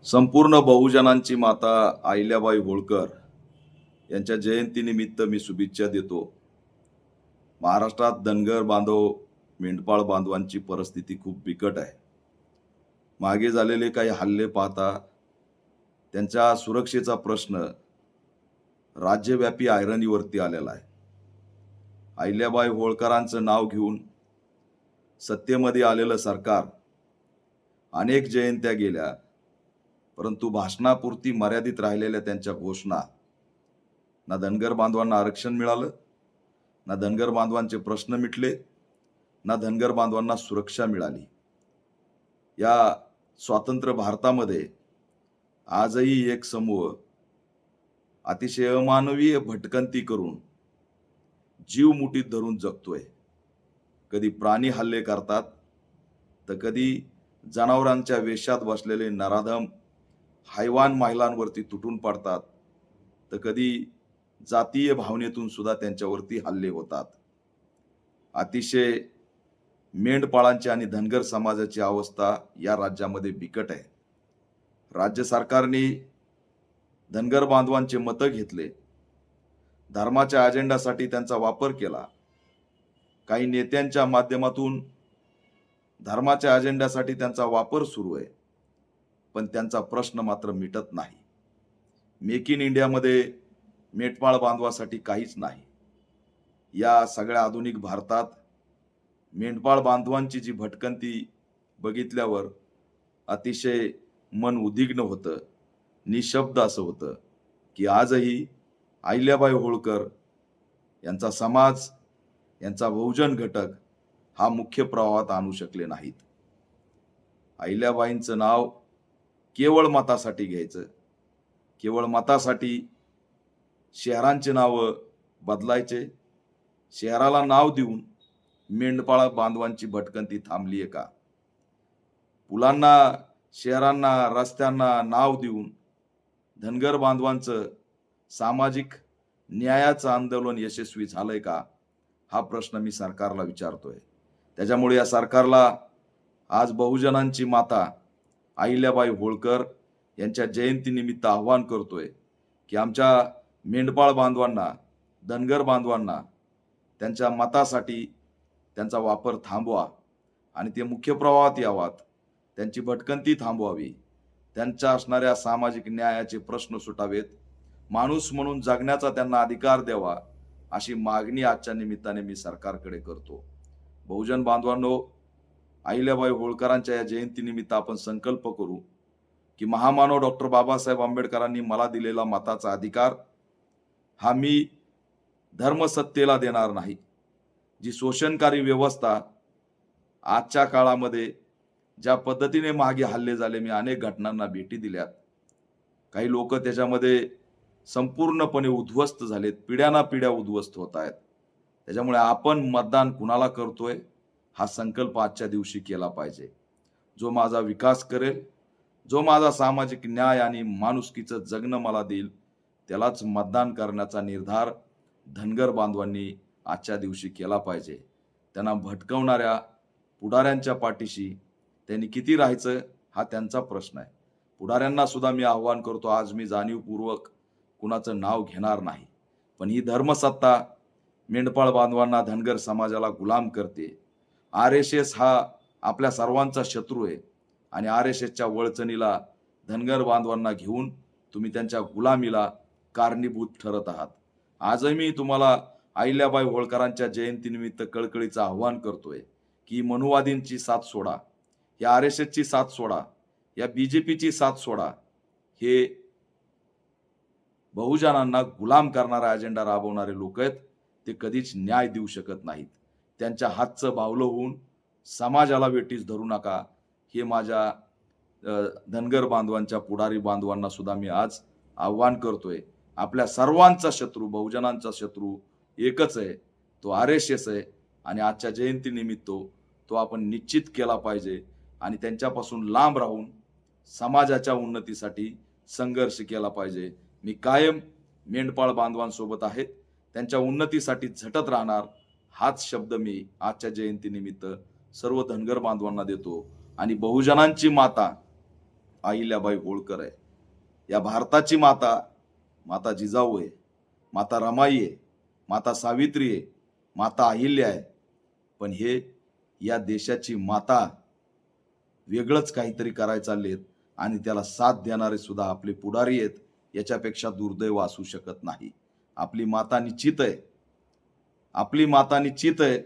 संपूर्ण बहुजनांची माता अहिल्याबाई होळकर यांच्या जयंतीनिमित्त मी शुभेच्छा देतो. महाराष्ट्रात धनगर बांधव, मेंढपाळ बांधवांची परिस्थिती खूप बिकट आहे. मागे झालेले काही हल्ले पाहता त्यांच्या सुरक्षेचा प्रश्न राज्यव्यापी ऐरणीवरती आलेला आहे. अहिल्याबाई होळकरांचं नाव घेऊन सत्तेमध्ये आलेलं सरकार अनेक जयंत्या गेल्या, परंतु भाषणापुरती मर्यादित राहिलेल्या त्यांच्या घोषणा, ना धनगर बांधवांना आरक्षण मिळालं, ना धनगर बांधवांचे प्रश्न मिटले, ना धनगर बांधवांना सुरक्षा मिळाली. या स्वतंत्र भारतामध्ये आजही एक समूह अतिशय अमानवीय भटकंती करून जीव मुठीत धरून जगतोय. कधी प्राणी हल्ले करतात, तर कधी जनावरांच्या वेशात बसलेले नराधम हैवान महिलांवरती तुटून पडतात, तर कधी जातीय भावनेतून सुद्धा त्यांच्यावरती हल्ले होतात. अतिशय मेंढपाळांची आणि धनगर समाजाची अवस्था या राज्यामध्ये बिकट आहे. राज्य सरकारने धनगर बांधवांचे मतं घेतले, धर्माच्या अजेंडासाठी त्यांचा वापर केला. काही नेत्यांच्या माध्यमातून धर्माच्या अजेंड्यासाठी त्यांचा वापर सुरू आहे, पण त्यांचा प्रश्न मात्र मिटत नाही. मेक इन इंडियामध्ये मेंढपाळ बांधवासाठी काहीच नाही. या सगळ्या आधुनिक भारतात मेंढपाळ बांधवांची जी भटकंती बघितल्यावर अतिशय मन उद्विग्न होतं. निशब्द असं होतं की आजही अहिल्याबाई होळकर यांचा समाज, यांचा बहुजन घटक हा मुख्य प्रवाहात आणू शकले नाहीत. अहिल्याबाईंचं नाव केवळ मतासाठी घ्यायचं, केवळ मतासाठी शहरांचे नावं बदलायचे. शहराला नाव देऊन मेंढपाळ बांधवांची भटकंती थांबली आहे का? पुलांना, शहरांना, रस्त्यांना नाव देऊन धनगर बांधवांचं सामाजिक न्यायाचं आंदोलन यशस्वी झालंय का? हा प्रश्न मी सरकारला विचारतोय. त्याच्यामुळे या सरकारला आज बहुजनांची माता अहिल्याबाई होळकर यांच्या जयंतीनिमित्त आवाहन करतोय की आमच्या मेंढपाळ बांधवांना, धनगर बांधवांना त्यांच्या मतासाठी त्यांचा वापर थांबवा आणि ते मुख्य प्रवाहात यावात. त्यांची भटकंती थांबवावी, त्यांच्या असणाऱ्या सामाजिक न्यायाचे प्रश्न सुटावेत, माणूस म्हणून जगण्याचा त्यांना अधिकार द्यावा, अशी मागणी आजच्या निमित्ताने मी सरकारकडे करतो. बहुजन बांधवांनो, अहिल्याबाई होळकरांच्या या जयंतीनिमित्त आपण संकल्प करू की महामानव डॉक्टर बाबासाहेब आंबेडकरांनी मला दिलेला मताचा अधिकार हा मी धर्मसत्तेला देणार नाही. जी शोषणकारी व्यवस्था आजच्या काळामध्ये ज्या पद्धतीने मागे हल्ले झाले, मी अनेक घटनांना भेटी दिल्यात. काही लोक त्याच्यामध्ये संपूर्णपणे उद्ध्वस्त झालेत, पिढ्याना पिढ्या उद्ध्वस्त होत आहेत. त्याच्यामुळे आपण मतदान कुणाला करतोय हा संकल्प आजच्या दिवशी केला पाहिजे. जो माझा विकास करेल, जो माझा सामाजिक न्याय आणि माणुसकीचं जगणं मला देईल, त्यालाच मतदान करण्याचा निर्धार धनगर बांधवांनी आजच्या दिवशी केला पाहिजे. त्यांना भटकवणाऱ्या पुढाऱ्यांच्या पाठीशी त्यांनी किती राहायचं हा त्यांचा प्रश्न आहे. पुढाऱ्यांना सुद्धा मी आव्हान करतो, आज मी जाणीवपूर्वक कुणाचं नाव घेणार नाही, पण ही धर्मसत्ता मेंढपाळ बांधवांना, धनगर समाजाला गुलाम करते. RSS हा आपल्या सर्वांचा शत्रू आहे आणि RSSच्या वळचणीला धनगर बांधवांना घेऊन तुम्ही त्यांच्या गुलामीला कारणीभूत ठरत आहात. आजही मी तुम्हाला अहिल्याबाई होळकरांच्या जयंतीनिमित्त कळकळीचं आव्हान करतोय की मनुवादींची साथ सोडा, या RSSची साथ सोडा, या BJPची साथ सोडा. हे बहुजनांना गुलाम करणारा अजेंडा राबवणारे लोक आहेत. ते कधीच न्याय देऊ शकत नाहीत. त्यांच्या हातचं बावलं होऊन समाजाला वेठीस धरू नका. हे माझ्या धनगर बांधवांच्या, पुढारी बांधवांना सुद्धा मी आज आव्हान करतोय. आपल्या सर्वांचा शत्रू, बहुजनांचा शत्रू एकच आहे, तो RSS आहे. आणि आजच्या जयंतीनिमित्त तो आपण निश्चित केला पाहिजे आणि त्यांच्यापासून लांब राहून समाजाच्या उन्नतीसाठी संघर्ष केला पाहिजे. मी कायम मेंढपाळ बांधवांसोबत आहेत, त्यांच्या उन्नतीसाठी झटत राहणार. हाच शब्द मी आजच्या जयंतीनिमित्त सर्व धनगर बांधवांना देतो. आणि बहुजनांची माता अहिल्याबाई होळकर आहे. या भारताची माता, माता जिजाऊ आहे, माता रमाई आहे, माता सावित्री आहे, माता अहिल्या आहे. पण हे या देशाची माता वेगळंच काहीतरी करायला चाललेत आणि त्याला साथ देणारे सुद्धा आपले पुढारी आहेत. याच्यापेक्षा दुर्दैव असू शकत नाही. आपली माता निश्चित आहे. आपली माता निश्चित आहे.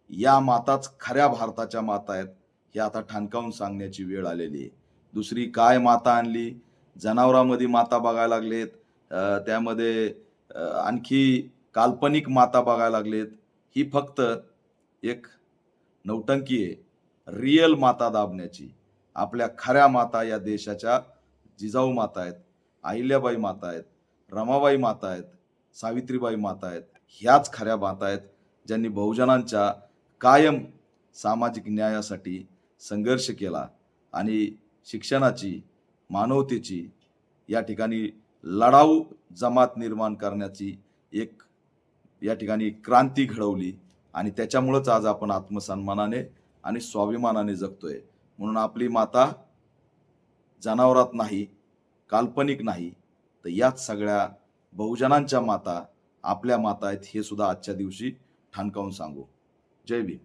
या माताच खऱ्या भारताच्या माता आहेत. हे आता ठणकावून सांगण्याची वेळ आलेली आहे. दुसरी काय माता आणली? जनावरांमध्ये माता बघायला लागलेत. त्यामध्ये आणखी काल्पनिक माता बघायला लागलेत. ही फक्त एक नौटंकी आहे. रिअल माता दाबण्याची. आपल्या खऱ्या माता या देशाच्या जिजाऊ माता आहेत, अहिल्याबाई माता आहेत, रमाबाई माता आहेत, सावित्रीबाई माता आहेत. ह्याच खऱ्या माता आहेत, ज्यांनी बहुजनांच्या कायम सामाजिक न्यायासाठी संघर्ष केला आणि शिक्षणाची, मानवतेची या ठिकाणी लढाऊ जमात निर्माण करण्याची एक या ठिकाणी क्रांती घडवली आणि त्याच्यामुळेच आज आपण आत्मसन्मानाने आणि स्वाभिमानाने जगतोय. म्हणून आपली माता जनावरात नाही, काल्पनिक नाही, तर याच सगळ्या बहुजनांच्या माता आपल्या माता आहेत हे सुद्धा आजच्या दिवशी ठाणकावून सांगू. जय भीम.